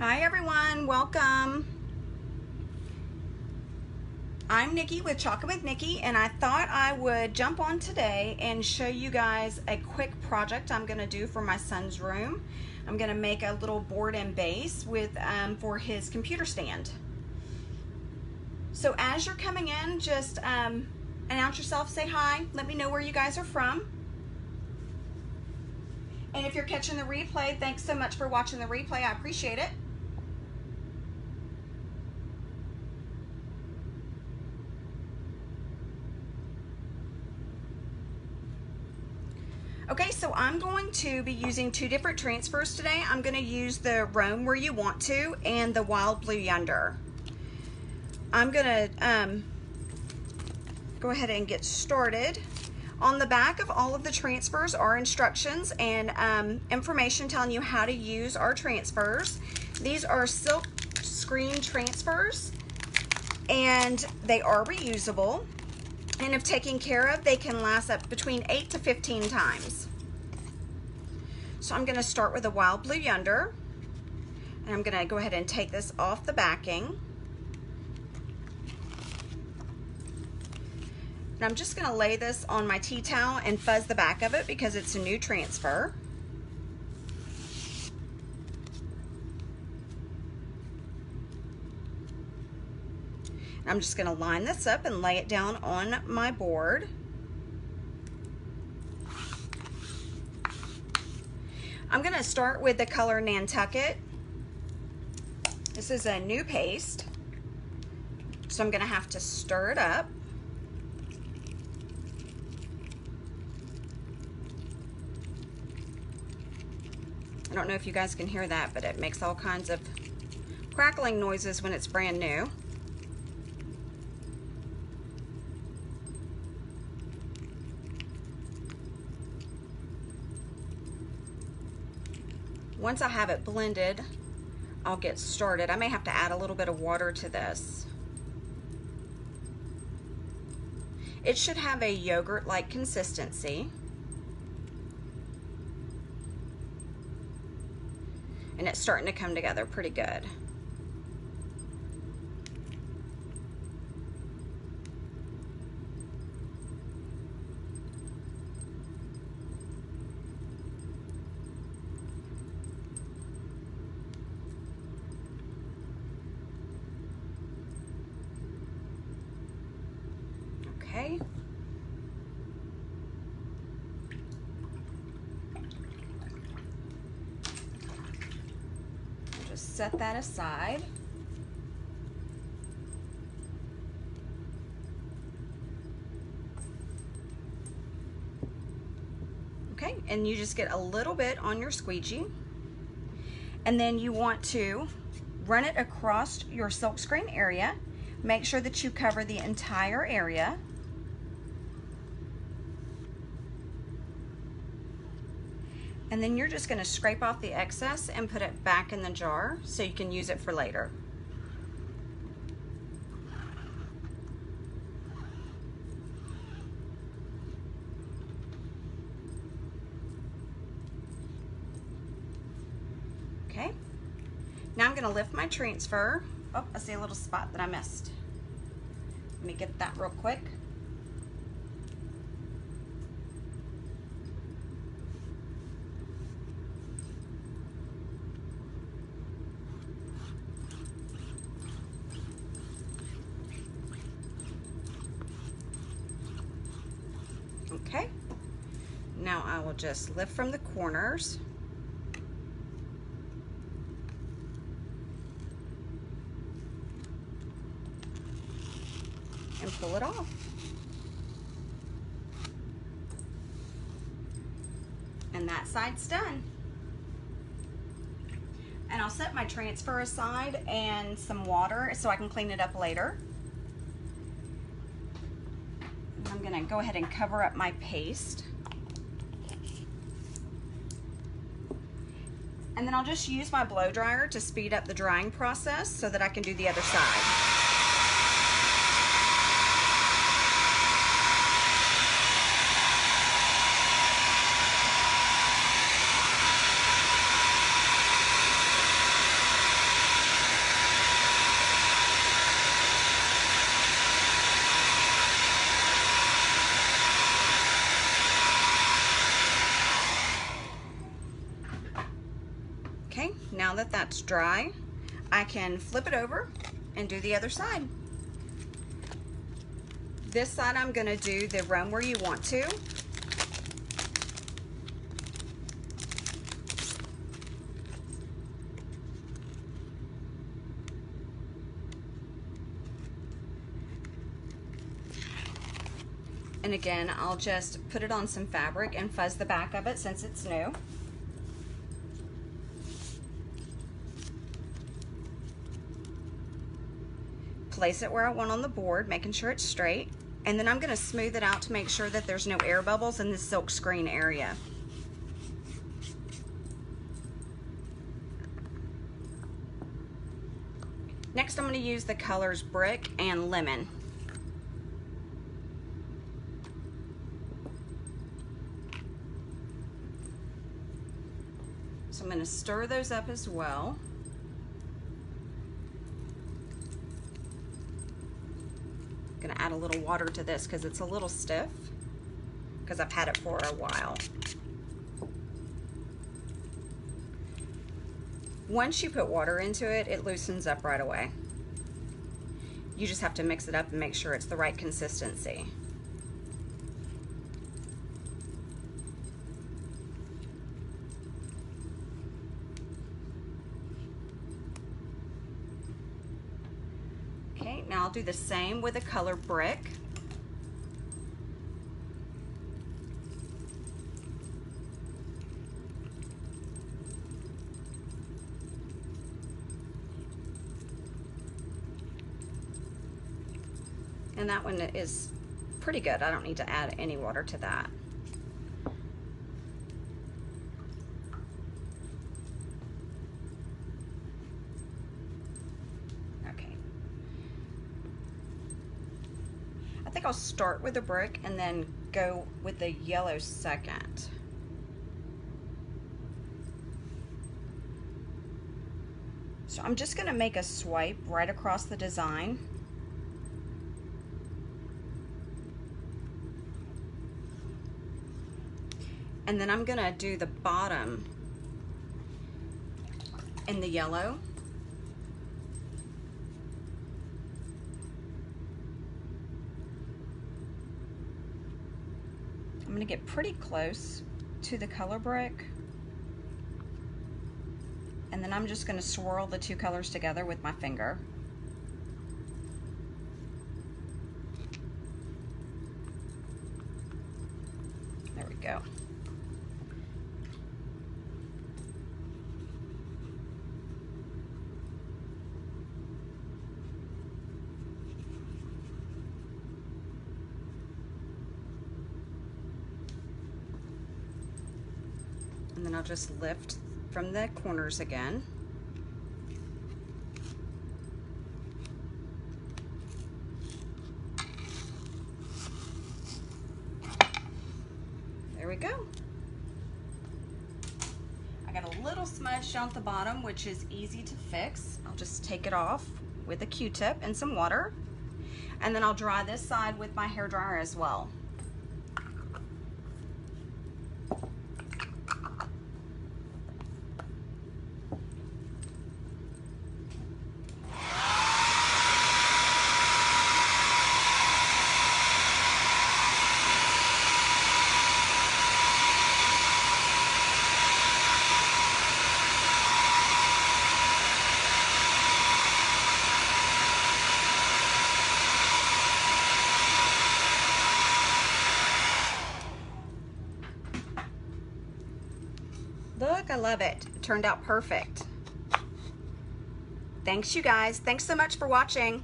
Hi everyone, welcome. I'm Nikki with Chalk with Nikki, and I thought I would jump on today and show you guys a quick project I'm going to do for my son's room. I'm going to make a little board and base with for his computer stand. So as you're coming in, just announce yourself, say hi, let me know where you guys are from. And if you're catching the replay, thanks so much for watching the replay. I appreciate it. Okay, so I'm going to be using two different transfers today. I'm going to use the Roam Where You Want To and the Wild Blue Yonder. I'm going to go ahead and get started. On the back of all of the transfers are instructions and information telling you how to use our transfers. These are silk screen transfers and they are reusable. And if taken care of, they can last up between 8 to 15 times. So I'm going to start with a Wild Blue Yonder. And I'm going to go ahead and take this off the backing. And I'm just going to lay this on my tea towel and fuzz the back of it because it's a new transfer. I'm just going to line this up and lay it down on my board. I'm going to start with the color Nantucket. This is a new paste, so I'm going to have to stir it up. I don't know if you guys can hear that, but it makes all kinds of crackling noises when it's brand new. Once I have it blended, I'll get started. I may have to add a little bit of water to this. It should have a yogurt-like consistency. And it's starting to come together pretty good. Okay. I'll just set that aside. Okay, and you just get a little bit on your squeegee. And then you want to run it across your silkscreen area. Make sure that you cover the entire area. And then you're just going to scrape off the excess and put it back in the jar so you can use it for later. Okay, now I'm going to lift my transfer. Oh, I see a little spot that I missed. Let me get that real quick. Okay, now I will just lift from the corners. And pull it off. And that side's done. And I'll set my transfer aside and some water so I can clean it up later. And I'm gonna go ahead and cover up my paste. And then I'll just use my blow dryer to speed up the drying process so that I can do the other side. now that that's dry, I can flip it over and do the other side. This side I'm going to do the roam where you want to. And again, I'll just put it on some fabric and fuzz the back of it since it's new. Place it where I want on the board, making sure it's straight. And then I'm going to smooth it out to make sure that there's no air bubbles in the silk screen area. Next, I'm going to use the colors Brick and Lemon. So I'm going to stir those up as well. I'm going to add a little water to this because it's a little stiff because I've had it for a while. Once you put water into it, it loosens up right away. You just have to mix it up and make sure it's the right consistency. Okay, now I'll do the same with the color Brick. And that one is pretty good. I don't need to add any water to that. Okay. I think I'll start with the Brick and then go with the yellow second. So I'm just going to make a swipe right across the design. And then I'm gonna do the bottom in the yellow. I'm gonna get pretty close to the color Brick. And then I'm just gonna swirl the two colors together with my finger. There we go. And then I'll just lift from the corners again. There we go. I got a little smudge down at the bottom, which is easy to fix. I'll just take it off with a Q-tip and some water. And then I'll dry this side with my hairdryer as well. Look, I love it. It turned out perfect. Thanks, you guys. Thanks so much for watching.